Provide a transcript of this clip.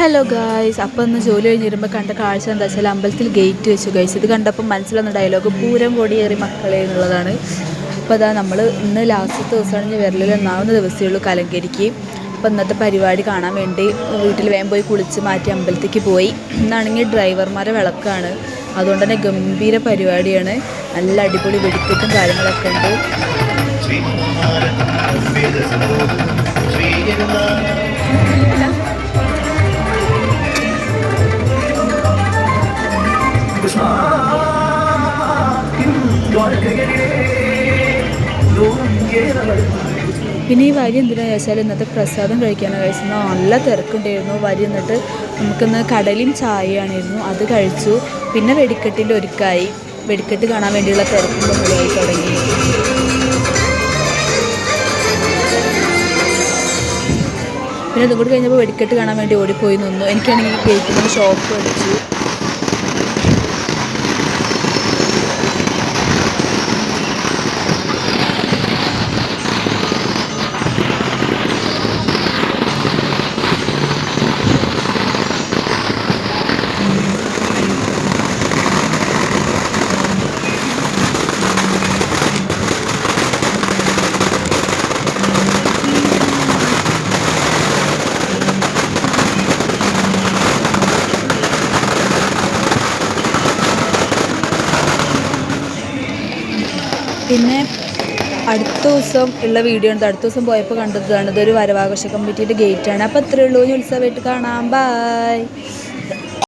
Hello guys, അപ്പോൾ ഒന്ന് ജോലി കഴിഞ്ഞ് വരുമ്പോൾ കണ്ട കാഴ്ച എന്താ വെച്ചാൽ അമ്പലത്തിൽ ഗേറ്റ് വെച്ചു ഗൈസ്. ഇത് കണ്ടപ്പോൾ മനസ്സിലൊന്ന ഡയലോഗ് പൂരം കൊടിയേറി മക്കളെ എന്നുള്ളതാണ്. അപ്പോൾ അതാ നമ്മൾ ഇന്ന് ലാസ്റ്റത്തെ ദിവസമാണെങ്കിൽ വിരലിൽ ഒന്നാവുന്ന ദിവസമേ ഉള്ളൂ കലങ്കരിക്ക്. അപ്പോൾ ഇന്നത്തെ പരിപാടി കാണാൻ വേണ്ടി വീട്ടിൽ വേഗം പോയി കുളിച്ച് മാറ്റി അമ്പലത്തേക്ക് പോയി. ഇന്നാണെങ്കിൽ ഡ്രൈവർമാരെ വിളക്കാണ്, അതുകൊണ്ട് തന്നെ ഗംഭീര പരിപാടിയാണ്. നല്ല അടിപൊളി വെടിക്കെട്ടും കാര്യങ്ങളൊക്കെ ഉണ്ട്. പിന്നെ ഈ വരി എന്തിനാണെന്ന് വെച്ചാൽ ഇന്നത്തെ പ്രസാദം കഴിക്കാനാണ് കഴിച്ചത്. നല്ല തിരക്കുണ്ടായിരുന്നു. വരി എന്നിട്ട് നമുക്കിന്ന് കടലും ചായയാണിരുന്നു, അത് കഴിച്ചു. പിന്നെ വെടിക്കെട്ടിൻ്റെ ഒരുക്കായി, വെടിക്കെട്ട് കാണാൻ വേണ്ടിയുള്ള തിരക്കും ബഹളമായി തുടങ്ങി. പിന്നെ അതും കൂടി കഴിഞ്ഞപ്പോൾ വെടിക്കെട്ട് കാണാൻ വേണ്ടി ഓടിപ്പോയി നിന്നു. എനിക്കാണെങ്കിൽ ഗേറ്റിൽ നിന്ന് ഷോക്ക് അടിച്ചു. പിന്നെ അടുത്ത ദിവസം ഉള്ള വീഡിയോ ഉണ്ട്. അടുത്ത ദിവസം പോയപ്പോൾ കണ്ടതാണ്, ഇതൊരു വരവാഘോഷ കമ്മിറ്റിയുടെ ഗേറ്റാണ്. അപ്പോൾ അത്രയേ ഉള്ളൂ. ഉത്സവമായിട്ട് കാണാം. ബൈ.